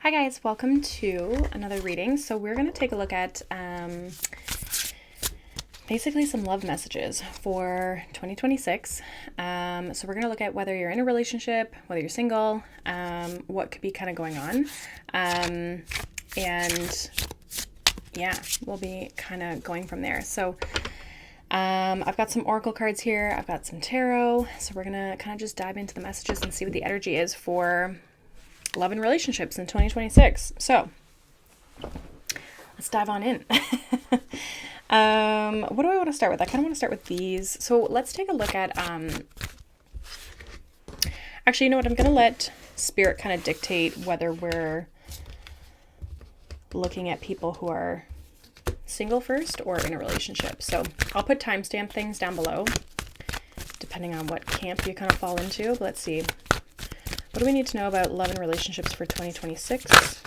Hi guys, welcome to another reading. So we're going to take a look at basically some love messages for 2026. So we're going to look at whether you're in a relationship, whether you're single, what could be kind of going on. And yeah, we'll be kind of going from there. So I've got some oracle cards here. I've got some tarot. So we're going to kind of just dive into the messages and see what the energy is for love and relationships in 2026. So let's dive on in. What do I want to start with? I kind of want to start with these. So let's take a look at, actually, you know what? I'm going to let spirit kind of dictate whether we're looking at people who are single first or in a relationship. So I'll put timestamp things down below, depending on what camp you kind of fall into. But let's see. What do we need to know about love and relationships for 2026?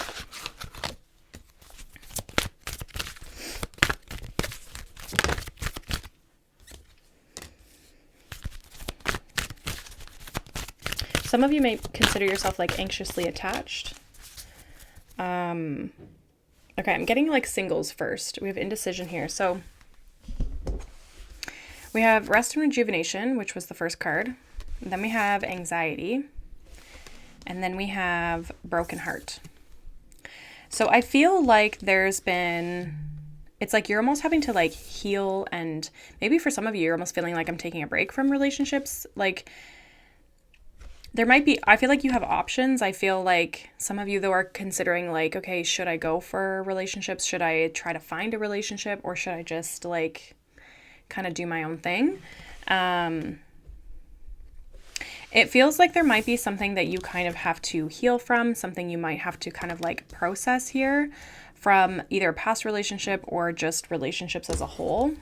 Some of you may consider yourself like anxiously attached. Okay, I'm getting like singles first. We have indecision here. So we have rest and rejuvenation, which was the first card. And then we have anxiety. And then we have broken heart. So I feel like it's like you're almost having to like heal, and maybe for some of you, you're almost feeling like I'm taking a break from relationships. Like I feel like you have options. I feel like some of you though are considering like, okay, should I go for relationships? Should I try to find a relationship, or should I just like kind of do my own thing? It feels like there might be something that you kind of have to heal from, something you might have to kind of like process here from either a past relationship or just relationships as a whole.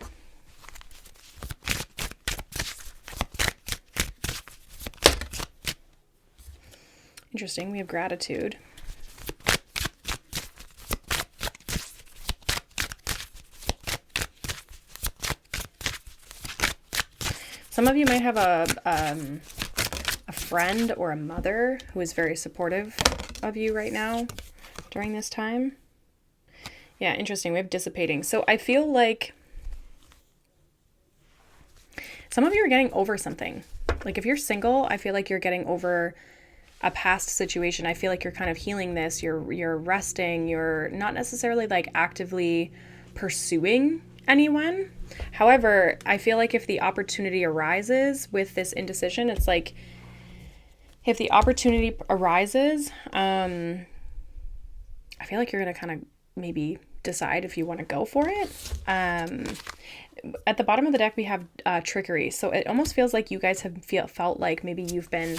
Interesting. We have gratitude. Some of you might have a friend or a mother who is very supportive of you right now during this time. Yeah, interesting. We have dissipating. So I feel like some of you are getting over something. Like if you're single, I feel like you're getting over a past situation. I feel like you're kind of healing this. You're resting. You're not necessarily like actively pursuing anyone. However, I feel like if the opportunity arises with this indecision, it's like if the opportunity arises, I feel like you're going to kind of maybe decide if you want to go for it. At the bottom of the deck, we have trickery. So it almost feels like you guys have felt like maybe you've been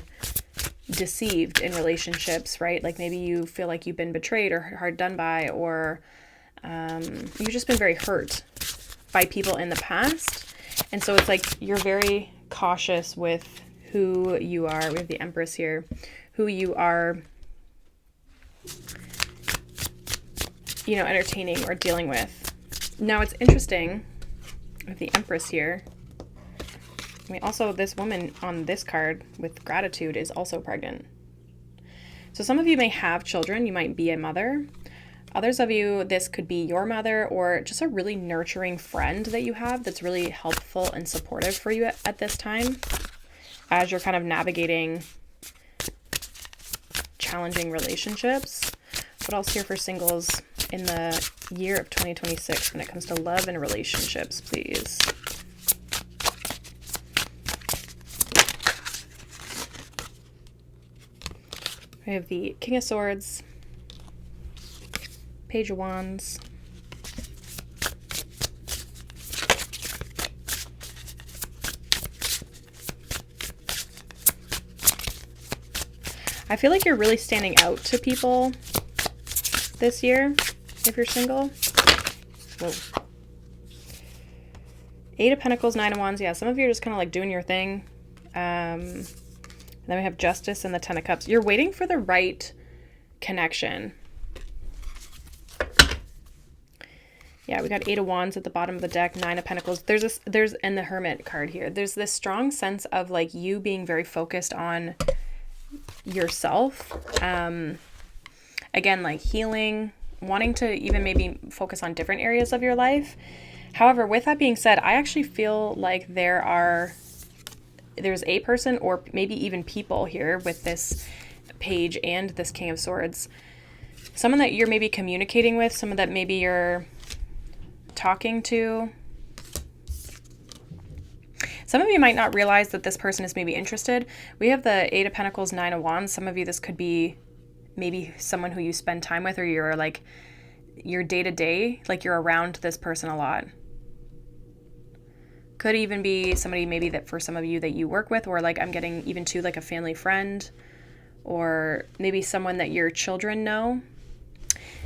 deceived in relationships, right? Like maybe you feel like you've been betrayed or hard done by, or you've just been very hurt by people in the past. And so it's like you're very cautious with who you are. We have the Empress here, who you are, entertaining or dealing with. Now it's interesting with the Empress here. I mean, also this woman on this card with gratitude is also pregnant. So some of you may have children. You might be a mother. Others of you, this could be your mother or just a really nurturing friend that you have that's really helpful and supportive for you at this time as you're kind of navigating challenging relationships. What else here for singles in the year of 2026 when it comes to love and relationships, please? We have the King of Swords, Page of Wands, I feel like you're really standing out to people this year if you're single. Whoa. Eight of Pentacles, Nine of Wands. Yeah, some of you are just kind of like doing your thing. And then we have Justice and the Ten of Cups. You're waiting for the right connection. Yeah, we got Eight of Wands at the bottom of the deck, Nine of Pentacles. And the Hermit card here. There's this strong sense of like you being very focused on yourself. again, like healing, wanting to even maybe focus on different areas of your life. However, with that being said, I actually feel like there's a person or maybe even people here with this page and this King of Swords. Someone that you're maybe communicating with, someone that maybe you're talking to. Some of you might not realize that this person is maybe interested. We have the Eight of Pentacles, Nine of Wands. Some of you, this could be maybe someone who you spend time with, or you're like your day-to-day, like you're around this person a lot. Could even be somebody maybe that for some of you that you work with, or like I'm getting even to like a family friend, or maybe someone that your children know.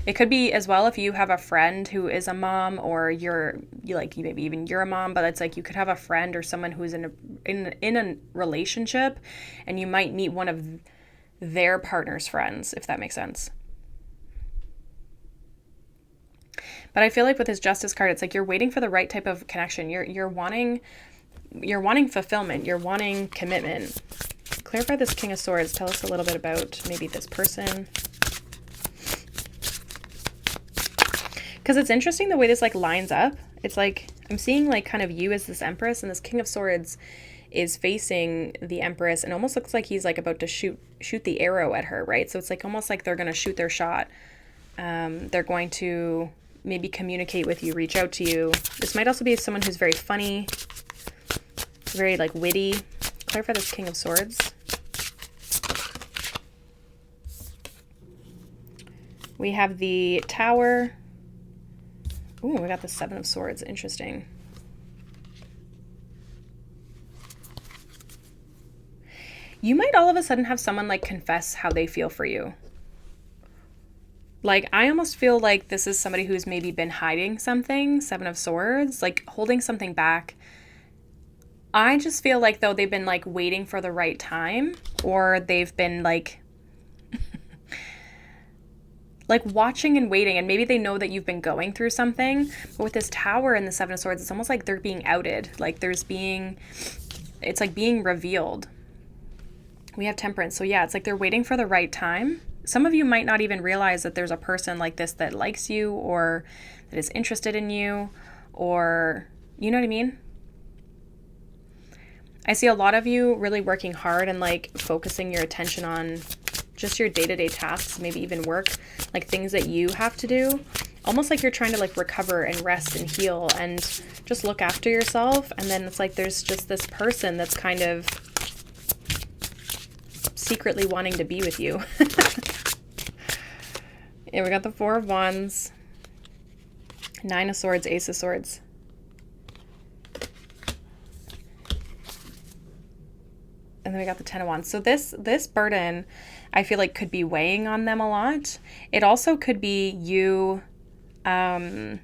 It could be as well if you have a friend who is a mom, or maybe even you're a mom, but it's like you could have a friend or someone who's in a relationship, and you might meet one of their partner's friends, if that makes sense. But I feel like with this Justice card, it's like you're waiting for the right type of connection. You're wanting fulfillment. You're wanting commitment. Clarify this King of Swords. Tell us a little bit about maybe this person. Because it's interesting the way this like lines up. It's like I'm seeing like kind of you as this Empress, and this King of Swords is facing the Empress, and almost looks like he's like about to shoot the arrow at her, right? So it's like almost like they're going to shoot their shot. They're going to maybe communicate with you, reach out to you. This might also be someone who's very funny, very like witty. Clarify this King of Swords. We have the Tower. Ooh, we got the Seven of Swords. Interesting. You might all of a sudden have someone like confess how they feel for you. Like, I almost feel like this is somebody who's maybe been hiding something, Seven of Swords, like holding something back. I just feel like though they've been like waiting for the right time, or they've been like like watching and waiting, and maybe they know that you've been going through something. But with this Tower and the Seven of Swords, it's almost like they're being outed. Like it's like being revealed. We have Temperance. So yeah, it's like they're waiting for the right time. Some of you might not even realize that there's a person like this that likes you, or that is interested in you, or you know what I mean? I see a lot of you really working hard and like focusing your attention on just your day-to-day tasks, maybe even work, like things that you have to do. Almost like you're trying to like recover and rest and heal and just look after yourself. And then it's like there's just this person that's kind of secretly wanting to be with you. And we got the Four of Wands, Nine of Swords, Ace of Swords. And then we got the Ten of Wands. So this burden, I feel like, could be weighing on them a lot. It also could be you in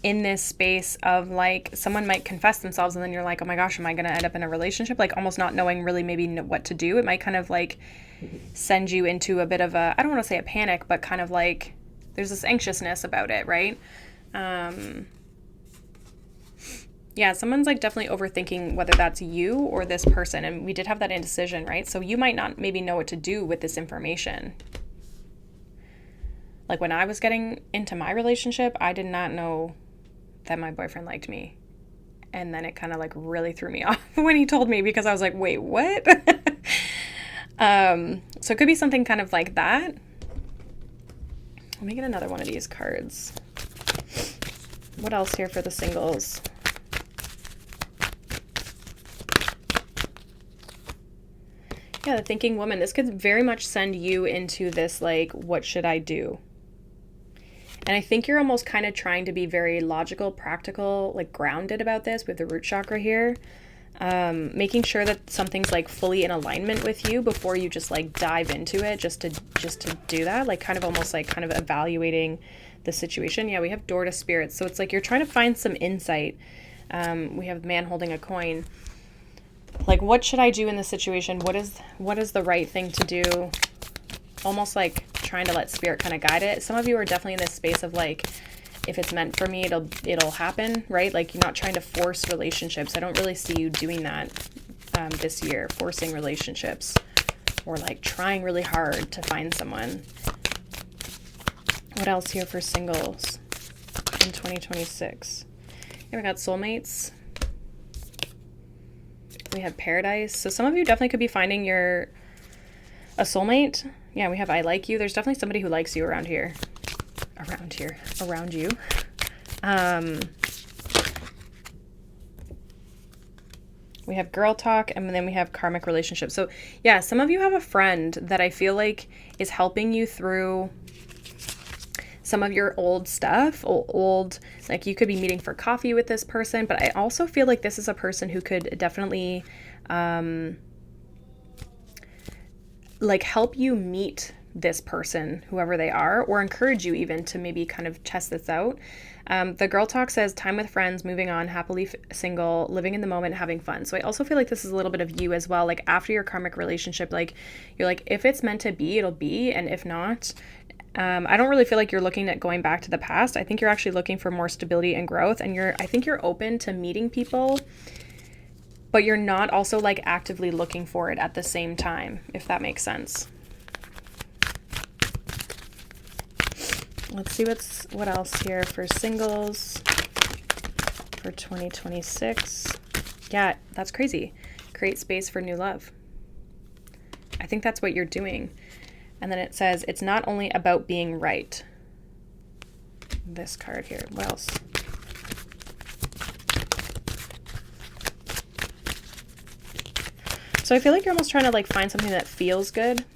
this space of like someone might confess themselves, and then you're like, oh my gosh, am I going to end up in a relationship? Like almost not knowing really maybe what to do. It might kind of like send you into a bit of a, I don't want to say a panic, but kind of like there's this anxiousness about it, right? Yeah, someone's like definitely overthinking whether that's you or this person. And we did have that indecision, right? So you might not maybe know what to do with this information. Like when I was getting into my relationship, I did not know that my boyfriend liked me. And then it kind of like really threw me off when he told me, because I was like, wait, what? So it could be something kind of like that. Let me get another one of these cards. What else here for the singles? Yeah, the Thinking Woman. This could very much send you into this, like, what should I do? And I think you're almost kind of trying to be very logical, practical, like grounded about this with the root chakra here. Making sure that something's like fully in alignment with you before you just like dive into it just to do that. Like kind of almost like kind of evaluating the situation. Yeah, we have Door to Spirits. So it's like you're trying to find some insight. We have Man holding a coin. Like, what should I do in this situation? What is the right thing to do? Almost like trying to let spirit kind of guide it. Some of you are definitely in this space of like, if it's meant for me, it'll happen, right? Like you're not trying to force relationships. I don't really see you doing that this year, forcing relationships or like trying really hard to find someone. What else here for singles in 2026? Here we got soulmates. We have paradise. So some of you definitely could be finding a soulmate. Yeah, we have I like you. There's definitely somebody who likes you around here. Around you. We have girl talk, and then we have karmic relationships. So yeah, some of you have a friend that I feel like is helping you through some of your old stuff, like you could be meeting for coffee with this person, but I also feel like this is a person who could definitely like help you meet this person, whoever they are, or encourage you even to maybe kind of test this out. The girl talk says time with friends, moving on, happily single, living in the moment, having fun. So I also feel like this is a little bit of you as well. Like after your karmic relationship, like you're like, if it's meant to be, it'll be. And if not, I don't really feel like you're looking at going back to the past. I think you're actually looking for more stability and growth. And I think you're open to meeting people, but you're not also like actively looking for it at the same time, if that makes sense. Let's see what else here for singles for 2026. Yeah, that's crazy. Create space for new love. I think that's what you're doing. And then it says, it's not only about being right. This card here. What else? So I feel like you're almost trying to like find something that feels good.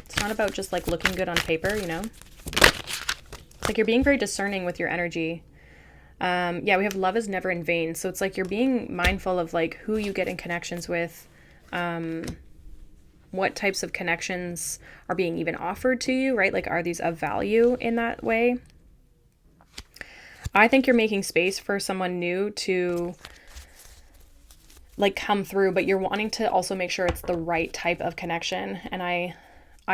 It's not about just like looking good on paper, you know? It's like you're being very discerning with your energy. Yeah, we have love is never in vain. So it's like you're being mindful of like who you get in connections with, what types of connections are being even offered to you, right? Like, are these of value in that way? I think you're making space for someone new to like come through, but you're wanting to also make sure it's the right type of connection. And I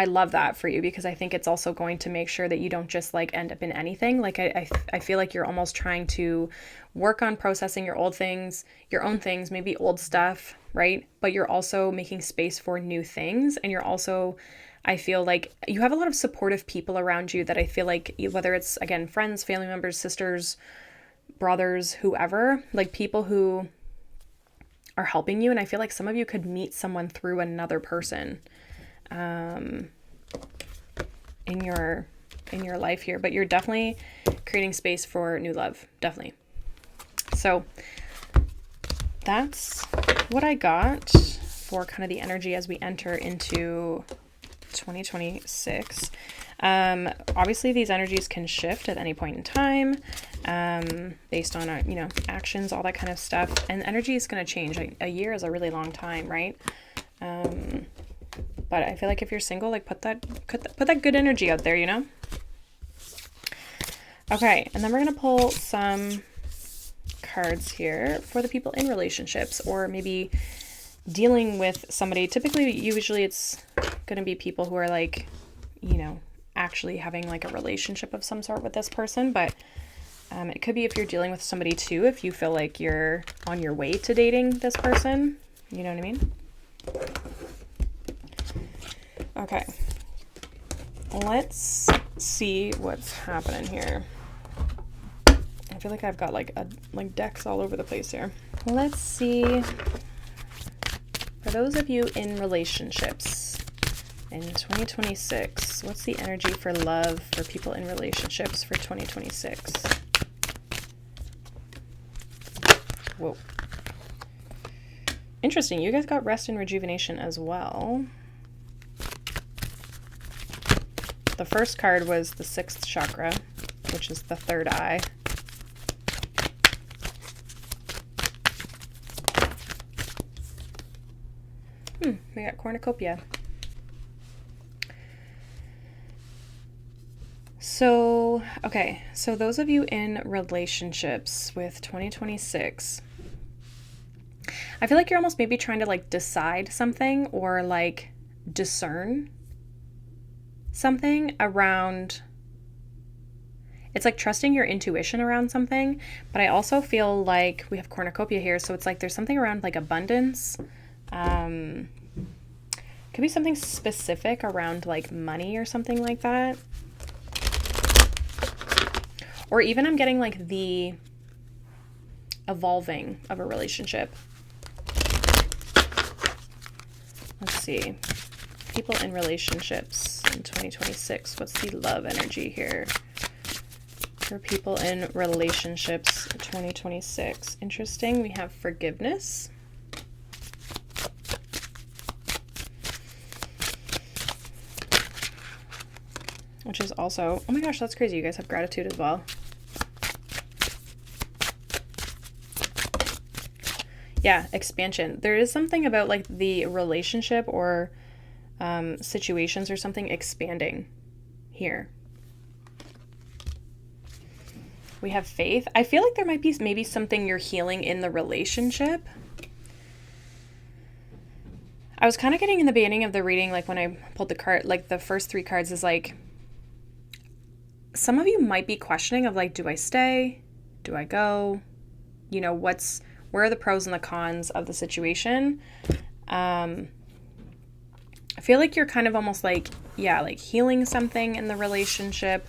love that for you, because I think it's also going to make sure that you don't just like end up in anything. Like I feel like you're almost trying to work on processing your old things, your own things, maybe old stuff, right? But you're also making space for new things. And you're also, I feel like you have a lot of supportive people around you that I feel like, whether it's again, friends, family members, sisters, brothers, whoever, like people who are helping you. And I feel like some of you could meet someone through another person in your life here, but you're definitely creating space for new love, definitely. So that's what I got for kind of the energy as we enter into 2026. Obviously these energies can shift at any point in time, based on actions, all that kind of stuff, and energy is going to change. A year is a really long time, right? But I feel like if you're single, like put that good energy out there, you know? Okay, and then we're going to pull some cards here for the people in relationships, or maybe dealing with somebody. Usually it's going to be people who are like, actually having like a relationship of some sort with this person, but it could be if you're dealing with somebody too, if you feel like you're on your way to dating this person, you know what I mean? Okay, let's see what's happening here. I feel like I've got like decks all over the place here. Let's see. For those of you in relationships in 2026, what's the energy for love for people in relationships for 2026? Whoa. Interesting. You guys got rest and rejuvenation as well. The first card was the 6th chakra, which is the 3rd eye. We got cornucopia. So, okay. So those of you in relationships with 2026, I feel like you're almost maybe trying to like decide something or like discern something around, it's like trusting your intuition around something. But I also feel like we have cornucopia here, so it's like there's something around like abundance. Could be something specific around like money or something like that. Or even I'm getting like the evolving of a relationship. Let's see. People in relationships in 2026. What's the love energy here? For people in relationships in 2026. Interesting. We have forgiveness. Which is also, oh my gosh, that's crazy. You guys have gratitude as well. Yeah, expansion. There is something about like the relationship or situations or something expanding here. We have faith. I feel like there might be maybe something you're healing in the relationship. I was kind of getting in the beginning of the reading, like when I pulled the card, like the first 3 cards is like, some of you might be questioning of like, do I stay? Do I go? You know, where are the pros and the cons of the situation? I feel like you're kind of almost like, yeah, like healing something in the relationship,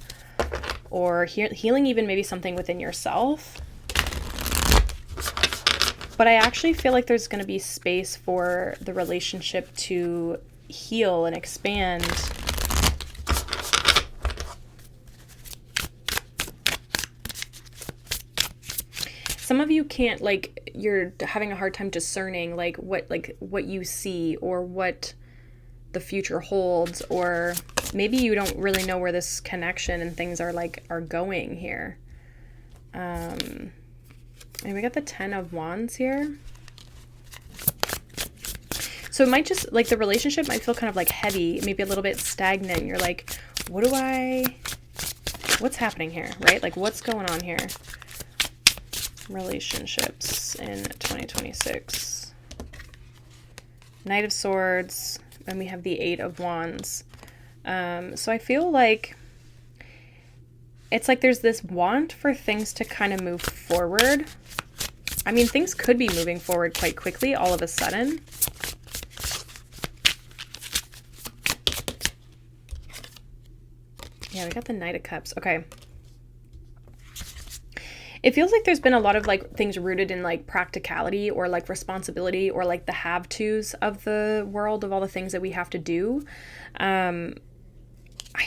or healing even maybe something within yourself. But I actually feel like there's going to be space for the relationship to heal and expand. Some of you can't, like, you're having a hard time discerning like what you see or what the future holds, or maybe you don't really know where this connection and things are going here. And we got the 10 of Wands here. So it might just, like, the relationship might feel kind of like heavy, maybe a little bit stagnant. You're like, what's happening here, right? Like, what's going on here? Relationships in 2026. Knight of Swords, and we have the 8 of Wands. So I feel like it's like there's this want for things to kind of move forward. I mean, things could be moving forward quite quickly all of a sudden. Yeah, we got the Knight of Cups. Okay. It feels like there's been a lot of like things rooted in like practicality or like responsibility or like the have-tos of the world, of all the things that we have to do. I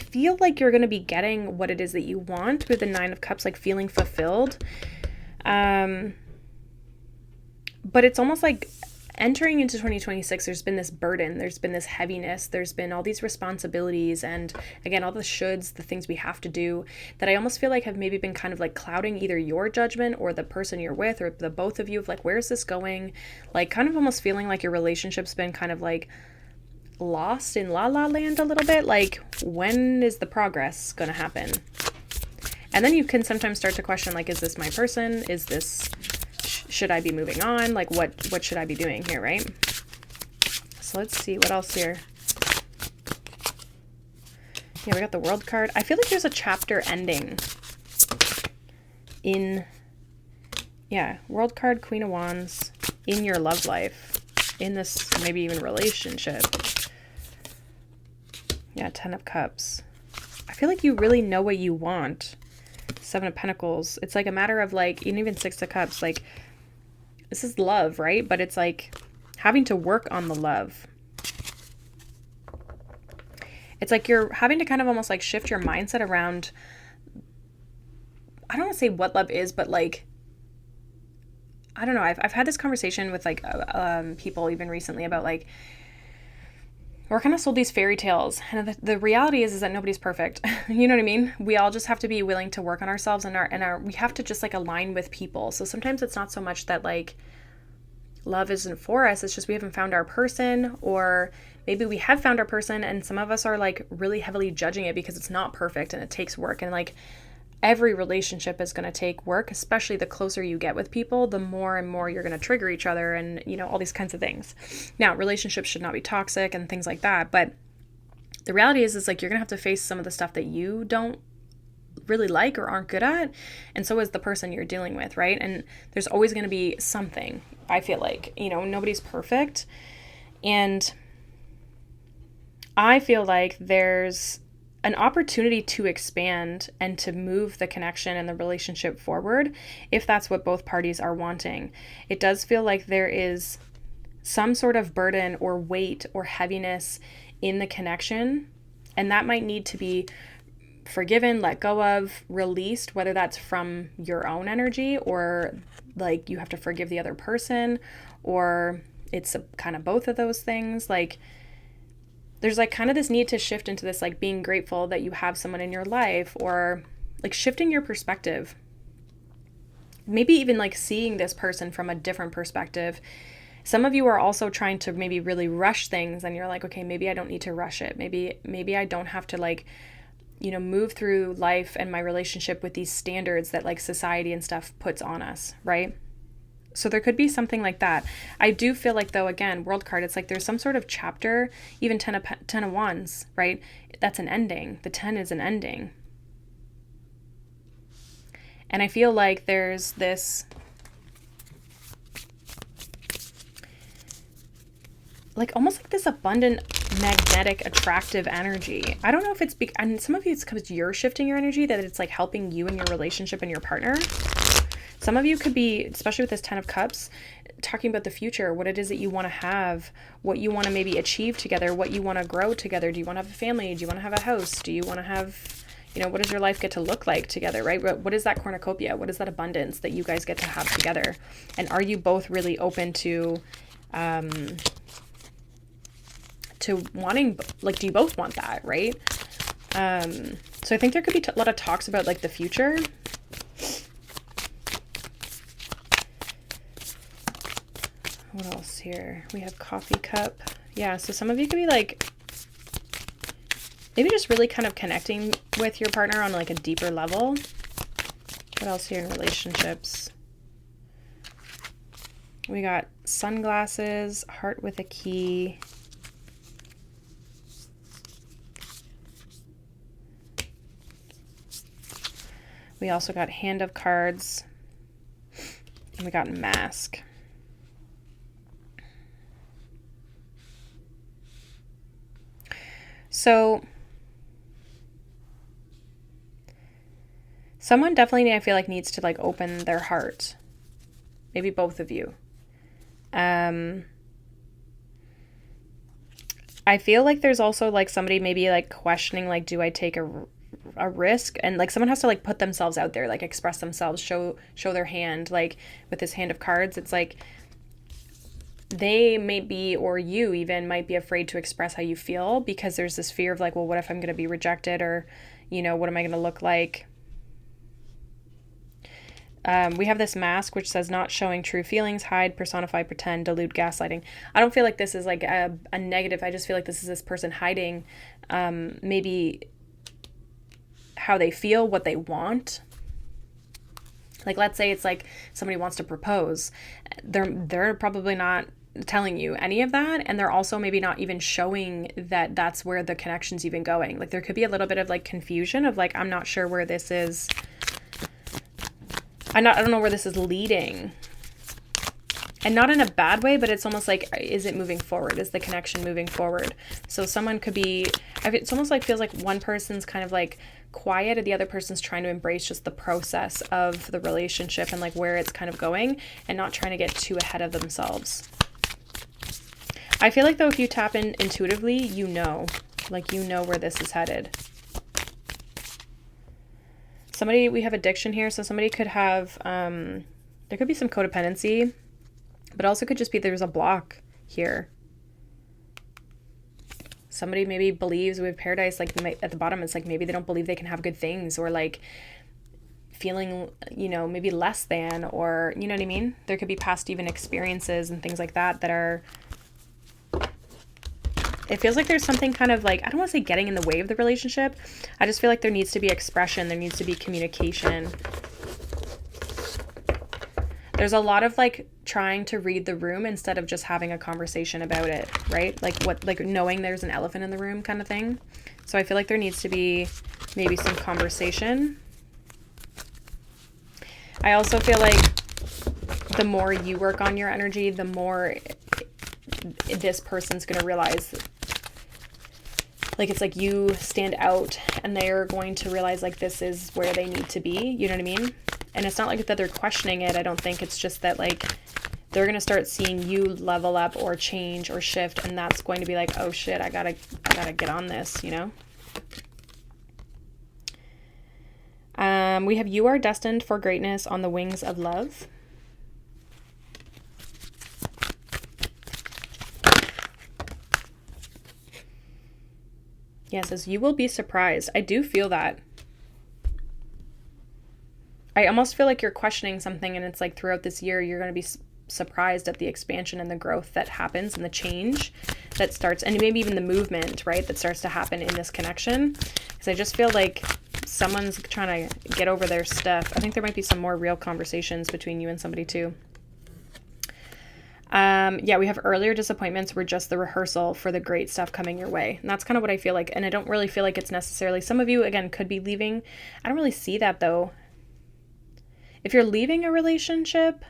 feel like you're going to be getting what it is that you want with the 9 of Cups, like feeling fulfilled. But it's almost like entering into 2026, there's been this burden, there's been this heaviness, there's been all these responsibilities, and again, all the shoulds, the things we have to do, that I almost feel like have maybe been kind of like clouding either your judgment or the person you're with, or the both of you, of like, where's this going? Like, kind of almost feeling like your relationship's been kind of like lost in la la land a little bit. Like, when is the progress gonna happen? And then you can sometimes start to question, like, is this my person? Is this, should I be moving on? Like, what should I be doing here, right? So let's see what else here. Yeah, we got the World card. I feel like there's a chapter ending in, yeah, World card, Queen of Wands, in your love life, in this maybe even relationship. Yeah, 10 of Cups. I feel like you really know what you want. 7 of Pentacles. It's like a matter of like, even 6 of Cups, like, this is love, right? But it's like having to work on the love. It's like you're having to kind of almost like shift your mindset around, I don't want to say what love is, but like, I don't know. I've had this conversation with like people even recently about like, we're kind of sold these fairy tales, and the reality is that nobody's perfect. You know what I mean? We all just have to be willing to work on ourselves, and we have to just like align with people. So sometimes it's not so much that like love isn't for us, it's just we haven't found our person, or maybe we have found our person and some of us are like really heavily judging it because it's not perfect and it takes work. And like, every relationship is going to take work, especially the closer you get with people, the more and more you're going to trigger each other, and, you know, all these kinds of things. Now, relationships should not be toxic and things like that, but the reality is like, you're going to have to face some of the stuff that you don't really like or aren't good at, and so is the person you're dealing with, right? And there's always going to be something, I feel like, you know, nobody's perfect. And I feel like there's an opportunity to expand and to move the connection and the relationship forward if that's what both parties are wanting. It does feel like there is some sort of burden or weight or heaviness in the connection, and that might need to be forgiven, let go of, released, whether that's from your own energy or like you have to forgive the other person, or it's kind of both of those things. Like there's like kind of this need to shift into this like being grateful that you have someone in your life, or like shifting your perspective. Maybe even like seeing this person from a different perspective. Some of you are also trying to maybe really rush things, and you're like, okay, maybe I don't need to rush it. Maybe I don't have to like, you know, move through life and my relationship with these standards that like society and stuff puts on us, right? So there could be something like that. I do feel like, though, again, World card, it's like there's some sort of chapter, even 10 of Wands, right? That's an ending. The 10 is an ending. And I feel like there's this, like almost like this abundant, magnetic, attractive energy. I don't know if it's, and some of you it's because you're shifting your energy, that it's like helping you in your relationship and your partner. Some of you could be, especially with this 10 of Cups, talking about the future, what it is that you want to have, what you want to maybe achieve together, what you want to grow together. Do you want to have a family? Do you want to have a house? Do you want to have, you know, what does your life get to look like together, right? What is that cornucopia? What is that abundance that you guys get to have together? And are you both really open to wanting, like, do you both want that, right? So I think there could be a lot of talks about like the future. What else here? We have coffee cup. Yeah, so some of you could be like, maybe just really kind of connecting with your partner on like a deeper level. What else here in relationships? We got sunglasses, heart with a key. We also got hand of cards. And we got mask. So someone definitely, I feel like, needs to like open their heart. Maybe both of you. I feel like there's also like somebody maybe like questioning, like, do I take a risk? And like someone has to like put themselves out there, like express themselves, show their hand. Like with this hand of cards, it's like they may be, or you even might be afraid to express how you feel because there's this fear of like, well, what if I'm going to be rejected, or, you know, what am I going to look like? We have this mask which says not showing true feelings, hide, personify, pretend, delude, gaslighting. I don't feel like this is like a negative. I just feel like this is this person hiding maybe how they feel, what they want. Like, let's say it's like somebody wants to propose. They're probably not telling you any of that, and they're also maybe not even showing that that's where the connection's even going. Like there could be a little bit of like confusion of like, I'm not sure where this is. I don't know where this is leading. And not in a bad way, but it's almost like, is it moving forward? Is the connection moving forward? So someone could be, it's almost like feels like one person's kind of like quiet and the other person's trying to embrace just the process of the relationship and like where it's kind of going, and not trying to get too ahead of themselves. I feel like though, if you tap in intuitively, you know where this is headed. Somebody, we have addiction here. So somebody could have, there could be some codependency, but also could just be there's a block here. Somebody maybe believes we have paradise, like at the bottom, it's like maybe they don't believe they can have good things, or like feeling, you know, maybe less than, or, you know what I mean? There could be past even experiences and things like that that are, it feels like there's something kind of like, I don't want to say getting in the way of the relationship. I just feel like there needs to be expression. There needs to be communication. There's a lot of like trying to read the room instead of just having a conversation about it, right? Like knowing there's an elephant in the room kind of thing. So I feel like there needs to be maybe some conversation. I also feel like the more you work on your energy, the more this person's going to realize like it's like you stand out and they're going to realize like this is where they need to be, you know what I mean? And it's not like that they're questioning it. I don't think it's just that like they're going to start seeing you level up or change or shift, and that's going to be like, oh shit, I gotta get on this, you know? We have you are destined for greatness on the wings of love. Yeah, it says you will be surprised. I do feel that. I almost feel like you're questioning something, and it's like throughout this year, you're going to be surprised at the expansion and the growth that happens and the change that starts, and maybe even the movement, right, that starts to happen in this connection. Because I just feel like someone's trying to get over their stuff. I think there might be some more real conversations between you and somebody too. Yeah, we have earlier disappointments were just the rehearsal for the great stuff coming your way. And that's kind of what I feel like. And I don't really feel like it's necessarily, some of you, again, could be leaving. I don't really see that though. If you're leaving a relationship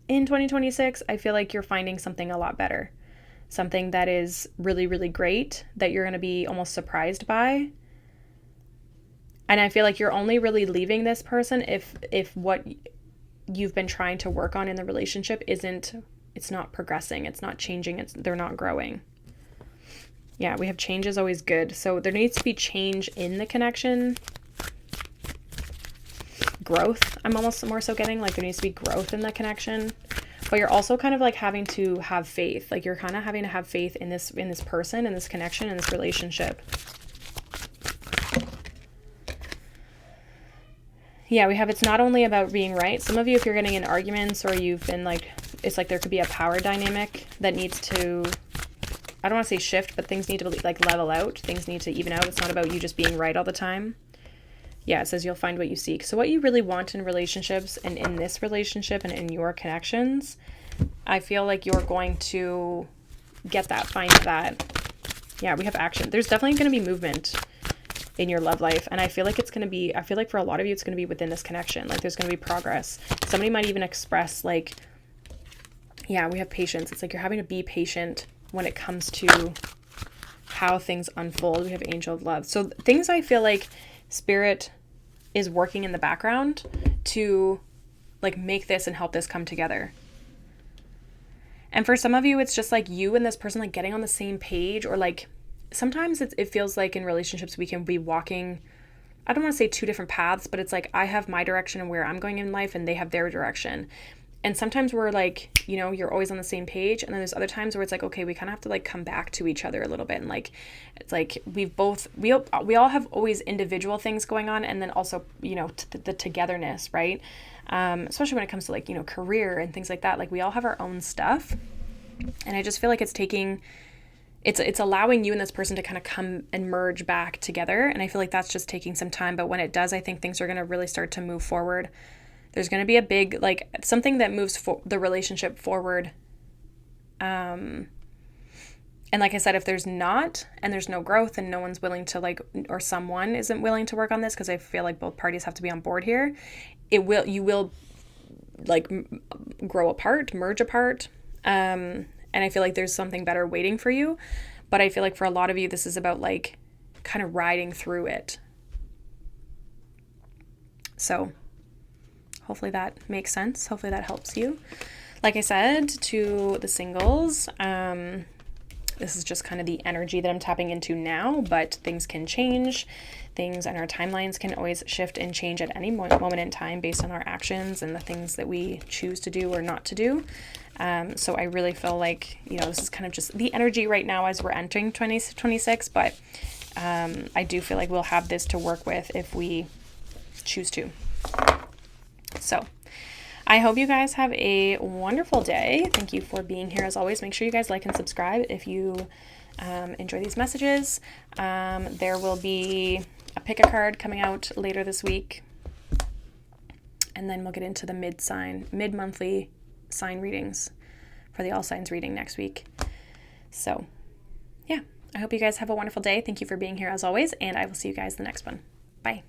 in 2026, I feel like you're finding something a lot better. Something that is really, really great that you're going to be almost surprised by. And I feel like you're only really leaving this person if what you've been trying to work on in the relationship it's not progressing, it's not changing, they're not growing. Yeah, we have change is always good. So there needs to be change in the connection. Growth, I'm almost more so getting, like there needs to be growth in the connection. But you're also kind of like having to have faith. Like you're kind of having to have faith in this person, in this connection, in this relationship. Yeah, we have it's not only about being right. Some of you, if you're getting in arguments or you've been like, it's like there could be a power dynamic that needs to, I don't want to say shift, but things need to like level out. Things need to even out. It's not about you just being right all the time. Yeah, it says you'll find what you seek. So what you really want in relationships and in this relationship and in your connections, I feel like you're going to get that, find that. Yeah, we have action. There's definitely going to be movement in your love life. And I feel like I feel like for a lot of you, it's going to be within this connection. Like there's going to be progress. Somebody might even express like, yeah, we have patience. It's like you're having to be patient when it comes to how things unfold. We have angel of love. So things I feel like Spirit is working in the background to like make this and help this come together. And for some of you, it's just like you and this person like getting on the same page, or like sometimes it feels like in relationships we can be walking, I don't want to say two different paths, but it's like I have my direction and where I'm going in life and they have their direction. And sometimes we're like, you know, you're always on the same page. And then there's other times where it's like, okay, we kind of have to like come back to each other a little bit. And like, it's like we all have always individual things going on. And then also, you know, the togetherness, right? Especially when it comes to like, you know, career and things like that. Like we all have our own stuff. And I just feel like it's allowing you and this person to kind of come and merge back together. And I feel like that's just taking some time. But when it does, I think things are going to really start to move forward. There's going to be a big, like something that moves the relationship forward. And like I said, if there's not, and there's no growth and no one's willing to like, or someone isn't willing to work on this, because I feel like both parties have to be on board here, you will like grow apart, merge apart. And I feel like there's something better waiting for you. But I feel like for a lot of you, this is about like kind of riding through it. So hopefully that makes sense. Hopefully that helps you. Like I said, to the singles, this is just kind of the energy that I'm tapping into now, but things can change. Things and our timelines can always shift and change at any moment in time based on our actions and the things that we choose to do or not to do. So I really feel like, you know, this is kind of just the energy right now as we're entering 2026, but I do feel like we'll have this to work with if we choose to. So I hope you guys have a wonderful day. Thank you for being here as always. Make sure you guys like and subscribe if you enjoy these messages. There will be a pick a card coming out later this week. And then we'll get into the mid-monthly sign readings for the all signs reading next week. So yeah, I hope you guys have a wonderful day. Thank you for being here as always, and I will see you guys in the next one. Bye.